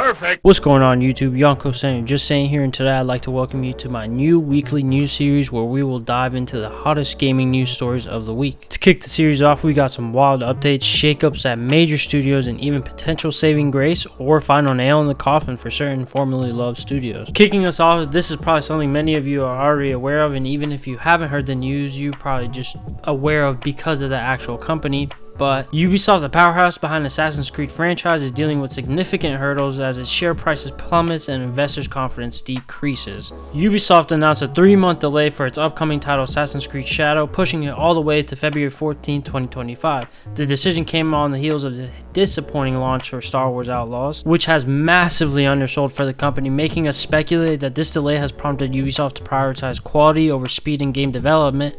Perfect. What's going on YouTube? Yonko saying, just saying here, and today I'd like to welcome you to my new weekly news series where we will dive into the hottest gaming news stories of the week. To kick the series off, we got some wild updates, shakeups at major studios, and even potential saving grace or final nail in the coffin for certain formerly loved studios. Kicking us off, this is probably something many of you are already aware of, and even if you haven't heard the news, you're probably just aware of because of the actual company. But Ubisoft, the powerhouse behind Assassin's Creed franchise, is dealing with significant hurdles as its share prices plummets and investors' confidence decreases. Ubisoft announced a 3-month delay for its upcoming title Assassin's Creed Shadow, pushing it all the way to February 14, 2025. The decision came on the heels of the disappointing launch for Star Wars Outlaws, which has massively undersold for the company, making us speculate that this delay has prompted Ubisoft to prioritize quality over speed in game development.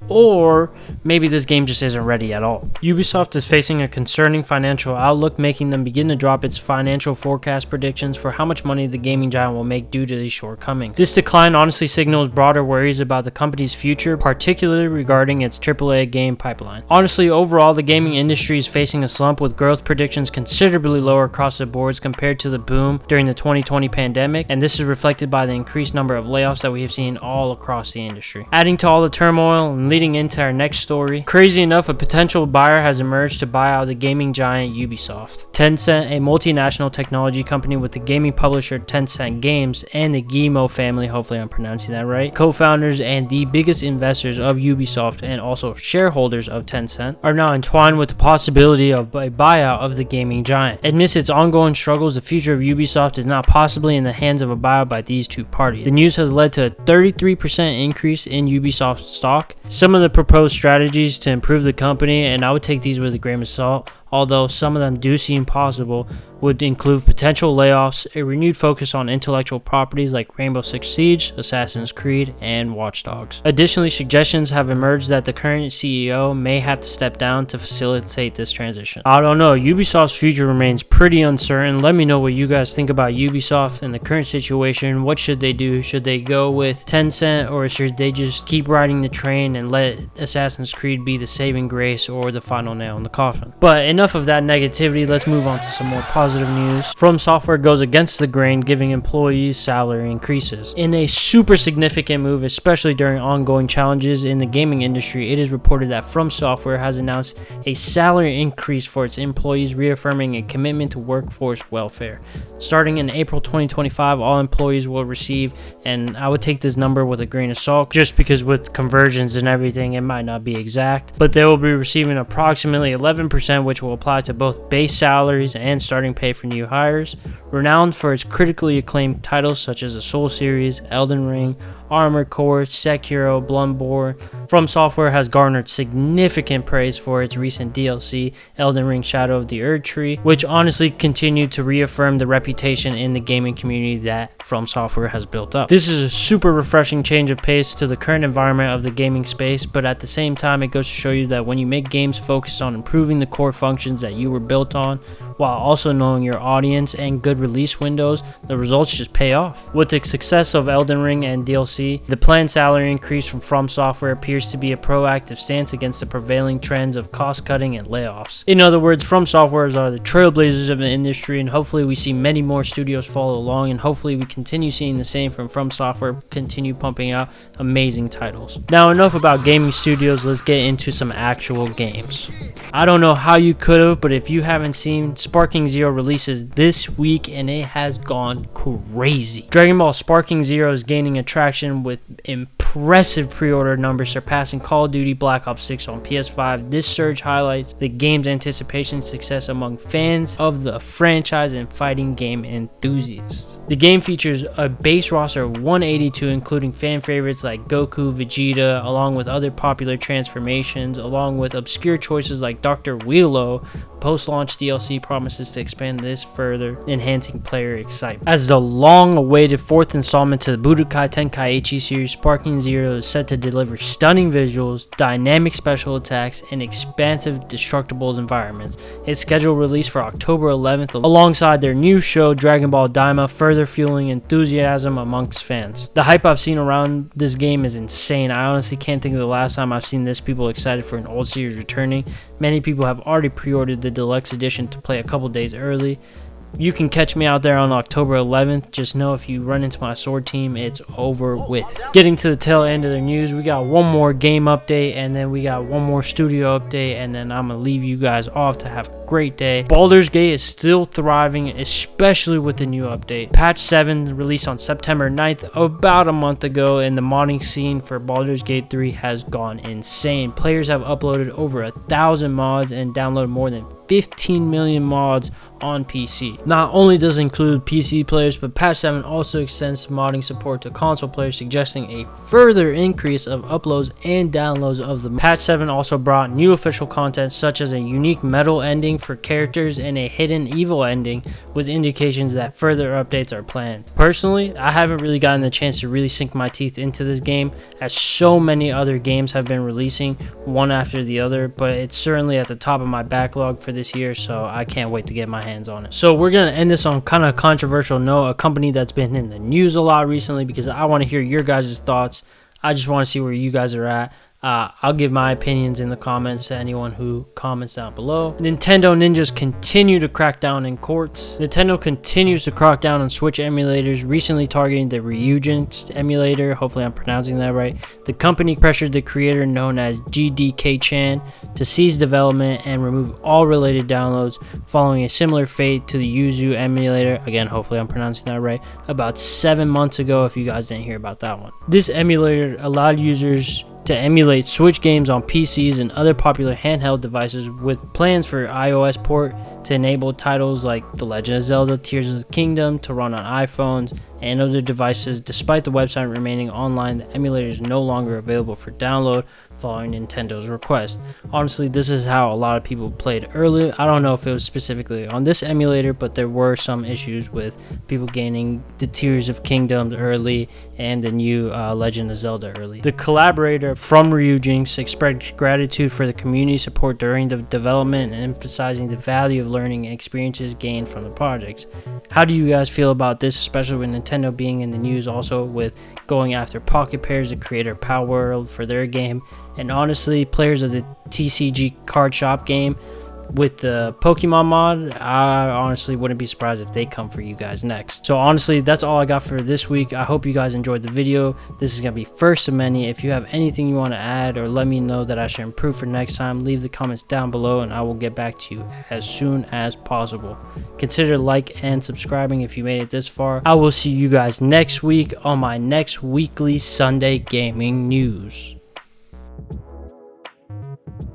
Or maybe this game just isn't ready at all. Ubisoft is facing a concerning financial outlook, making them begin to drop its financial forecast predictions for how much money the gaming giant will make due to these shortcomings. This decline honestly signals broader worries about the company's future, particularly regarding its AAA game pipeline. Honestly, overall, the gaming industry is facing a slump with growth predictions considerably lower across the boards compared to the boom during the 2020 pandemic, and this is reflected by the increased number of layoffs that we have seen all across the industry. Adding to all the turmoil and leading into our next story, crazy enough, a potential buyer has emerged to buy out the gaming giant Ubisoft. Tencent, a multinational technology company with the gaming publisher Tencent Games and the Guillemot family, hopefully I'm pronouncing that right, co-founders and the biggest investors of Ubisoft and also shareholders of Tencent, are now entwined with the possibility of a buyout of the gaming giant. Amidst its ongoing struggles, the future of Ubisoft is not possibly in the hands of a buyout by these two parties. The news has led to a 33% increase in Ubisoft stock. Some of the proposed strategies to improve the company, and I would take these with a grain of salt, although some of them do seem possible, would include potential layoffs, a renewed focus on intellectual properties like Rainbow Six Siege, Assassin's Creed, and Watch Dogs. Additionally, suggestions have emerged that the current CEO may have to step down to facilitate this transition. I don't know, Ubisoft's future remains pretty uncertain. Let me know what you guys think about Ubisoft in the current situation. What should they do? Should they go with Tencent, or should they just keep riding the train and let Assassin's Creed be the saving grace or the final nail in the coffin? But enough of that negativity, let's move on to some more positive news. From Software goes against the grain, giving employees salary increases. In a super significant move, especially during ongoing challenges in the gaming industry, it is reported that From Software has announced a salary increase for its employees, reaffirming a commitment to workforce welfare. Starting in April 2025, all employees will receive, and I would take this number with a grain of salt, just because with conversions and everything, it might not be exact, but they will be receiving approximately 11%, which will apply to both base salaries and starting pay for new hires. Renowned for its critically acclaimed titles such as the Soul series, Elden Ring, Armored Core, Sekiro, Bloodborne, From Software has garnered significant praise for its recent DLC, Elden Ring Shadow of the Erdtree, which honestly continued to reaffirm the reputation in the gaming community that From Software has built up. This is a super refreshing change of pace to the current environment of the gaming space, but at the same time, it goes to show you that when you make games focused on improving the core functions that you were built on, while also knowing your audience and good release windows, the results just pay off. With the success of Elden Ring and DLC, the planned salary increase from Software appears to be a proactive stance against the prevailing trends of cost-cutting and layoffs. In other words, From Software are the trailblazers of the industry, and hopefully we see many more studios follow along, and hopefully we continue seeing the same from Software, continue pumping out amazing titles. Now, enough about gaming studios, let's get into some actual games. I don't know how you could have, but if you haven't seen, Sparking Zero releases this week and it has gone crazy. Dragon Ball Sparking Zero is gaining attraction with impressive pre-order numbers surpassing Call of Duty Black Ops 6 on PS5. This surge highlights the game's anticipation success among fans of the franchise and fighting game enthusiasts. The game features a base roster of 182, including fan favorites like Goku, Vegeta, along with other popular transformations, along with obscure choices like Dr. Wheelo. Post-launch DLC promises to expand this further, enhancing player excitement. As the long-awaited fourth installment to the Budokai Tenkaichi series, Sparking Zero is set to deliver stunning visuals, dynamic special attacks, and expansive destructibles environments. It's scheduled release for October 11th, alongside their new show Dragon Ball Daima, further fueling enthusiasm amongst fans. The hype I've seen around this game is insane. I honestly can't think of the last time I've seen this people excited for an old series returning. Many people have already pre-ordered the deluxe edition to play a couple days early. You can catch me out there on October 11th. Just know if you run into my sword team, it's over with. Getting to the tail end of the news, we got one more game update, and then we got one more studio update, and then I'm going to leave you guys off to have a great day. Baldur's Gate is still thriving, especially with the new update. Patch 7 released on September 9th, about a month ago, and the modding scene for Baldur's Gate 3 has gone insane. Players have uploaded over 1,000 mods and downloaded more than 15 million mods on PC. Not only does it include PC players, but patch 7 also extends modding support to console players, suggesting a further increase of uploads and downloads of the patch 7 also brought new official content such as a unique metal ending for characters and a hidden evil ending with indications that further updates are planned. Personally, I haven't really gotten the chance to really sink my teeth into this game, as so many other games have been releasing one after the other, but it's certainly at the top of my backlog for this year, so I can't wait to get my hands on it. So we're gonna end this on kind of a controversial note, a company that's been in the news a lot recently, because I want to hear your guys' thoughts. I just want to see where you guys are at. I'll give my opinions in the comments to anyone who comments down below. Nintendo ninjas continue to crack down in courts. Nintendo continues to crack down on Switch emulators, recently targeting the Ryujinx emulator. Hopefully I'm pronouncing that right. The company pressured the creator known as GDK-chan to cease development and remove all related downloads, following a similar fate to the Yuzu emulator. Again, hopefully I'm pronouncing that right. About 7 months ago, if you guys didn't hear about that one. This emulator allowed users to emulate Switch games on PCs and other popular handheld devices, with plans for iOS port to enable titles like The Legend of Zelda Tears of the Kingdom to run on iPhones and other devices. Despite the website remaining online, the emulator is no longer available for download following Nintendo's request. Honestly, this is how a lot of people played early. I don't know if it was specifically on this emulator, but there were some issues with people gaining the Tears of Kingdoms early and the new Legend of Zelda early. The collaborator from Ryujinx expressed gratitude for the community support during the development and emphasizing the value of learning and experiences gained from the projects. How do you guys feel about this, especially with Nintendo being in the news also with going after Pocket Pairs, the creator of Power World, for their game? And honestly, players of the TCG card shop game with the Pokemon mod, I honestly wouldn't be surprised if they come for you guys next. So honestly, that's all I got for this week. I hope you guys enjoyed the video. This is gonna be first of many. If you have anything you want to add or let me know that I should improve for next time, leave the comments down below and I will get back to you as soon as possible. Consider like and subscribing if you made it this far. I will see you guys next week on my next weekly Sunday gaming news.